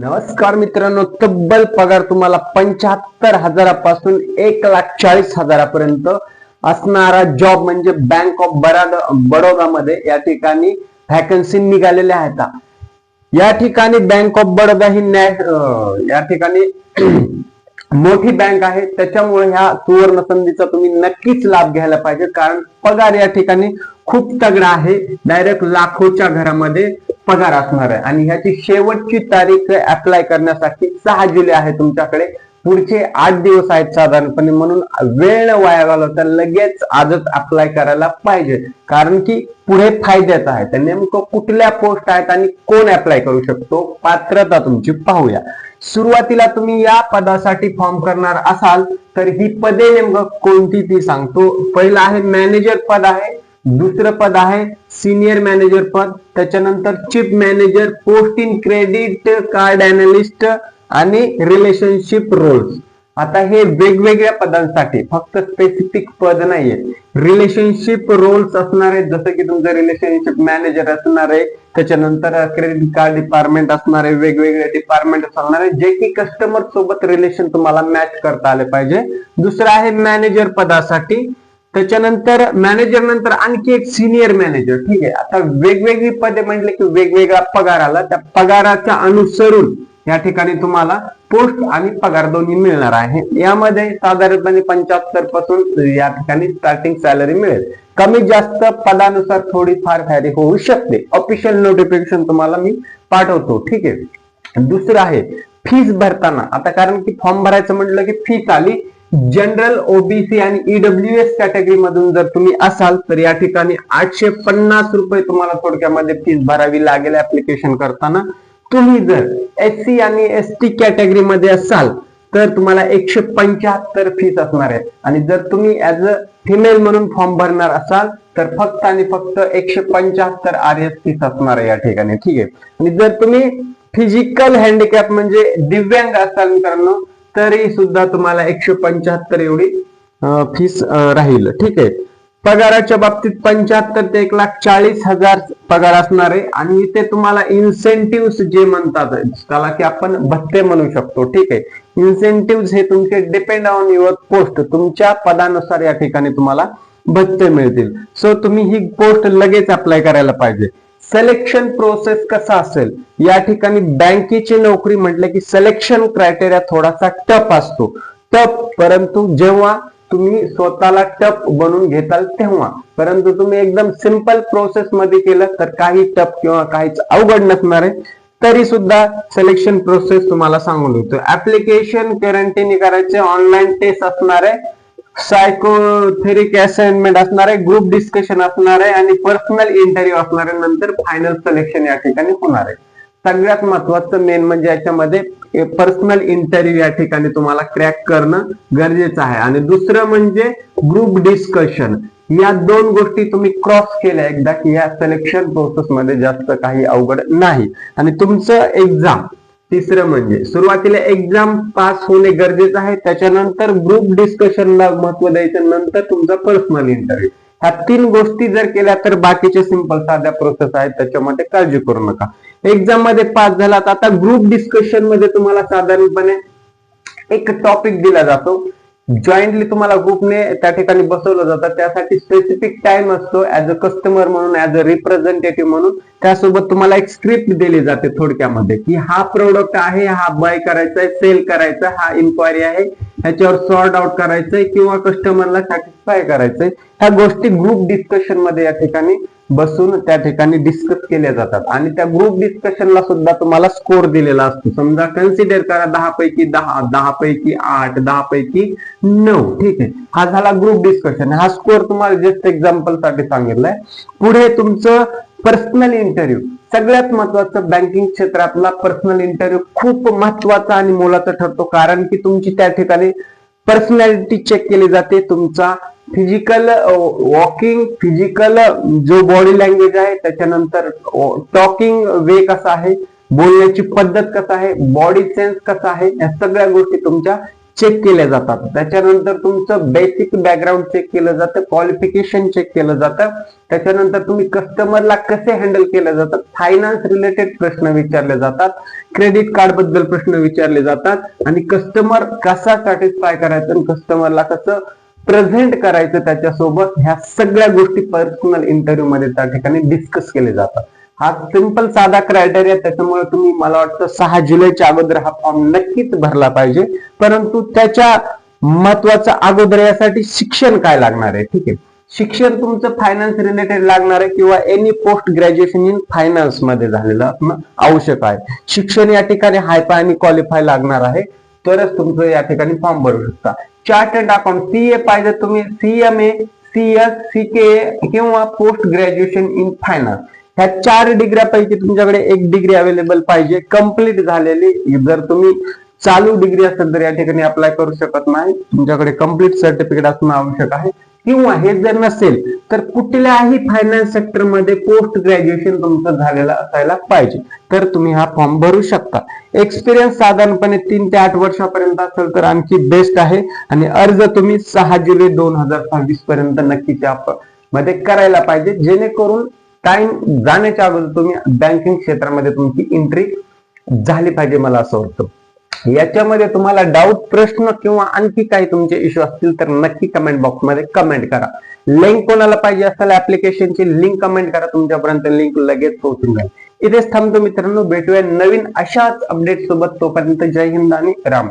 नमस्कार मित्रांनो, तब्बल पगार तुम्हाला 75,000पासून 1,40,000पर्यंत असणारा जॉब म्हणजे बँक ऑफ बडोदा मध्ये या ठिकाणी व्हॅकन्सी निघालेल्या आहेत। या ठिकाणी बँक ऑफ बडोदा ही या ठिकाणी मोठी बँक आहे, त्याच्यामुळे ह्या सुवर्ण संधीचा तुम्ही नक्कीच लाभ घ्यायला पाहिजे, कारण पगार या ठिकाणी खूप तगडा आहे। डायरेक्ट लाखोच्या घरामध्ये पगार असणार आहे आणि ह्याची शेवटची तारीख अप्लाय करण्यासाठी 6 जुलै आहे तुमच्याकडे। पुढचे 8 दिवस आहेत साधारणपणे, म्हणून वेळ न वाया घालवता लगेच आजच अप्लाय करायला पाहिजे, कारण की पुढे फायद्याचं आहे। तर नेमकं कुठल्या पोस्ट आहेत आणि कोण अप्लाय करू शकतो, पात्रता तुमची पाहूया। सुरुवातीला तुम्ही या पदासाठी फॉर्म करणार असाल तर ही पदे नेमकं कोणती ती सांगतो। पहिलं आहे मॅनेजर पद आहे, दुसरं पद आहे सिनियर मॅनेजर पद, त्याच्यानंतर chief manager, post in credit card analyst आणि रिलेशनशिप रोल्स। आता हे वेगवेगळ्या पदांसाठी फक्त स्पेसिफिक पद नाहीये, रिलेशनशिप रोल्स असणार आहेत, जसं की तुमचं रिलेशनशिप मॅनेजर असणार आहे, त्याच्यानंतर क्रेडिट कार्ड डिपार्टमेंट असणार आहे, वेगवेगळे डिपार्टमेंट असणार आहे जे की कस्टमर सोबत रिलेशन तुम्हाला मॅच करता आले पाहिजे। दुसरं आहे मॅनेजर पदासाठी, त्याच्यानंतर मॅनेजर नंतर आणखी एक सिनियर मॅनेजर। ठीक आहे, आता वेगवेगळी पदे म्हटले की वेगवेगळा पगार आला, त्या पगाराच्या अनुसरून या ठिकाणी तुम्हाला पोस्ट आणि पगार दोन्ही मिळणार आहे। यामध्ये साधारणपणे 75 पासून या ठिकाणी स्टार्टिंग सॅलरी मिळेल, कमी जास्त पदानुसार थोडीफार व्हॅरी होऊ शकते। ऑफिशियल नोटिफिकेशन तुम्हाला मी पाठवतो। ठीक आहे, दुसरं आहे फीस भरताना। आता कारण की फॉर्म भरायचं म्हटलं की फीस आली, जनरल, ओबीसी आणि ईडब्ल्यूएस कॅटेगरी मधून जर तुम्ही असाल तर या ठिकाणी 850 रुपये तुम्हाला थोडक्यामध्ये फीस भरावी लागेल ऍप्लिकेशन करताना। तुम्ही जर एससी आणि एसटी कॅटेगरी मध्ये असाल तर तुम्हाला 175 फीस असणार आहे, आणि जर तुम्ही ऍज अ फिमेल म्हणून फॉर्म भरणार असाल तर फक्त आणि फक्त 175 आरएस फीस असणार आहे या ठिकाणी। ठीक आहे, आणि जर तुम्ही फिजिकल हँडिकॅप म्हणजे दिव्यांग असाल मित्रांनो तरी सुद्धा तुम्हाला 175 एवढी फीस राहील। ठीक आहे, पगाराच्या बाबतीत 75 ते 1,40,000 पगार असणार आहे, आणि इथे तुम्हाला इन्सेंटिव्ह जे म्हणतात त्याला की आपण भत्ते म्हणू शकतो। ठीक आहे, इन्सेंटिव्ह हे तुमचे डिपेंड ऑन युअर पोस्ट, तुमच्या पदानुसार या ठिकाणी तुम्हाला भत्ते मिळतील। सो तुम्ही ही पोस्ट लगेच अप्लाय करायला पाहिजे। सिलेक्शन प्रोसेस कसा असेल, या ठिकाणी बँकेची नोकरी म्हटलं की सिलेक्शन क्रायटेरिया थोडासा टफ असतो, परंतु जेव्हा तुम्ही स्वतःला टफ बनवून घेताल तेव्हा, परंतु तुम्ही एकदम सिंपल प्रोसेस मध्ये केलं तर काही टफ किंवा काहीच अवघड नसणार आहे। तरी सुद्धा सिलेक्शन प्रोसेस तुम्हाला सांगून देतो। ऍप्लिकेशन क्वारंटाईन करायचे, ऑनलाईन टेस्ट असणार आहे, सायकोथेरिक असाइनमेंट असणार आहे, ग्रुप डिस्कशन असणार आहे आणि पर्सनल इंटरव्ह्यू असणार आहे, नंतर फायनल सिलेक्शन या ठिकाणी होणार आहे। सगळ्यात महत्वाचं मेन म्हणजे याच्यामध्ये पर्सनल इंटरव्ह्यू या ठिकाणी तुम्हाला क्रॅक करणं गरजेचं आहे, आणि दुसरं म्हणजे ग्रुप डिस्कशन। या दोन गोष्टी तुम्ही क्रॉस केल्या एकदा की या सिलेक्शन प्रोसेस मध्ये जास्त काही अवघड नाही। आणि तुमचं एक्झाम, तिसरं म्हणजे सुरुवातीला एक्झाम पास होणे गरजेचं आहे, त्याच्यानंतर ग्रुप डिस्कशनला महत्व द्यायचं, नंतर तुमचा पर्सनल इंटरव्ह्यू। ह्या 3 गोष्टी जर केल्या तर बाकीचे सिंपल साध्या प्रोसेस आहेत, त्याच्यामध्ये काळजी करू नका। एक्झाम मध्ये पास झालात, आता ग्रुप डिस्कशन मध्ये तुम्हाला साधारणपणे एक टॉपिक दिला जातो, जॉईंटली तुम्हाला ग्रुपने त्या ठिकाणी बसवलं जातं, त्यासाठी स्पेसिफिक टाइम असतो। ऍज अ कस्टमर म्हणून, ऍज अ रिप्रेझेंटेटिव्ह म्हणून त्यासोबत तुम्हाला एक स्क्रिप्ट दिली जाते थोडक्यामध्ये की हा प्रोडक्ट आहे, हा बाय करायचा आहे, सेल करायचा, हा इन्क्वायरी आहे, ह्याच्यावर सॉर्ट आउट करायचंय किंवा कस्टमरला सॅटिस्फाय करायचंय। ह्या गोष्टी ग्रुप डिस्कशन मध्ये या ठिकाणी बसून त्या ठिकाणी डिस्कस केल्या जातात, आणि त्या ग्रुप डिस्कशनला सुद्धा तुम्हाला स्कोर दिलेला असतो। समजा कन्सिडर करा 10 पैकी 10, 10 पैकी 8, 10 पैकी 9। ठीक आहे, हा झाला ग्रुप डिस्कशन। हा स्कोर तुम्हाला जस्ट एक्झाम्पल साठी सांगितलंय। पुढे तुमचं पर्सनल इंटरव्ह्यू, सगळ्यात महत्वाचं बँकिंग क्षेत्रातला पर्सनल इंटरव्ह्यू खूप महत्वाचा आणि मोलाचा ठरतो, कारण की तुमची त्या ठिकाणी पर्सनॅलिटी चेक केली जाते, तुमचा फिजिकल वॉकिंग, फिजिकल जो बॉडी लँग्वेज आहे, त्याच्यानंतर टॉकिंग वे कसा आहे, बोलण्याची पद्धत कसा आहे, बॉडी सेन्स कसा आहे, या सगळ्या गोष्टी तुमच्या चेक केले जातात. त्याच्यानंतर तुमचं बेसिक बॅकग्राऊंड चेक केलं जातं, क्वालिफिकेशन चेक केलं जातं. त्याच्यानंतर तुम्ही कस्टमरला कसे हँडल केले जातात, फायनान्स रिलेटेड प्रश्न विचारले जातात, क्रेडिट कार्ड बद्दल प्रश्न विचारले जातात आणि कस्टमर कसा सॅटिस्फाय करायचं आणि कस्टमरला कसं प्रेझेंट करायचं त्याच्यासोबत, ह्या सगळ्या गोष्टी पर्सनल इंटरव्ह्यू मध्ये त्या ठिकाणी डिस्कस केले जातात. हा सिंपल साधा क्रायटेरिया, त्याच्यामुळे तुम्ही मला वाटतं 6 जुलैच्या अगोदर हा फॉर्म नक्कीच भरला पाहिजे. परंतु त्याच्या महत्वाचं अगोदर यासाठी शिक्षण काय लागणार आहे, ठीक आहे. शिक्षण तुमचं फायनान्स रिलेटेड लागणार आहे किंवा any post graduation in finance मध्ये झालेलं असणं आवश्यक आहे. शिक्षण या ठिकाणी हायफाय आणि क्वालिफाय लागणार आहे, तरच तुमचं या ठिकाणी फॉर्म भरू शकता. चार्टर्ड अकाउंट सीए पाहिजे तुम्ही, सीएमए, सीएस, सीके किंवा पोस्ट ग्रॅज्युएशन इन फायनान्स, ह्या 4 डिग्र्यापैकी तुमच्याकडे एक डिग्री अवेलेबल पाहिजे कंप्लीट झालेली. जर तुम्ही चालू डिग्री असेल तर या ठिकाणी अप्लाय करू शकत नाही, तुमच्याकडे कंप्लीट सर्टिफिकेट असणं आवश्यक आहे. किंवा हे जर नसेल तर कुठल्याही फायनान्स सेक्टर मध्ये पोस्ट ग्रॅज्युएशन तुमचं झालेलं असायला पाहिजे, तर तुम्ही हा फॉर्म भरू शकता. एक्सपिरियन्स साधारणपणे 3 ते 8 वर्षापर्यंत असेल तर आणखी बेस्ट आहे. आणि अर्ज तुम्ही 6 जुलै 2026 पर्यंत नक्कीच मध्ये करायला पाहिजे, जेणेकरून टाइम जाण्याच्या अगोदर तुम्ही बँकिंग क्षेत्रामध्ये तुमची एंट्री झाली पाहिजे, मला असं वाटतं. याच्यामध्ये तुम्हाला डाऊट, प्रश्न किंवा आणखी काही तुमचे इश्यू असतील तर नक्की कमेंट बॉक्स मध्ये कमेंट करा. लिंक कोणाला पाहिजे असेल ऍप्लिकेशनची लिंक कमेंट करा, तुमच्यापर्यंत लिंक लगेच पोहोचून जाईल. इथेच थांबतो मित्रांनो, भेटूया नवीन अशाच अपडेट सोबत. तोपर्यंत जय हिंद आणि राम.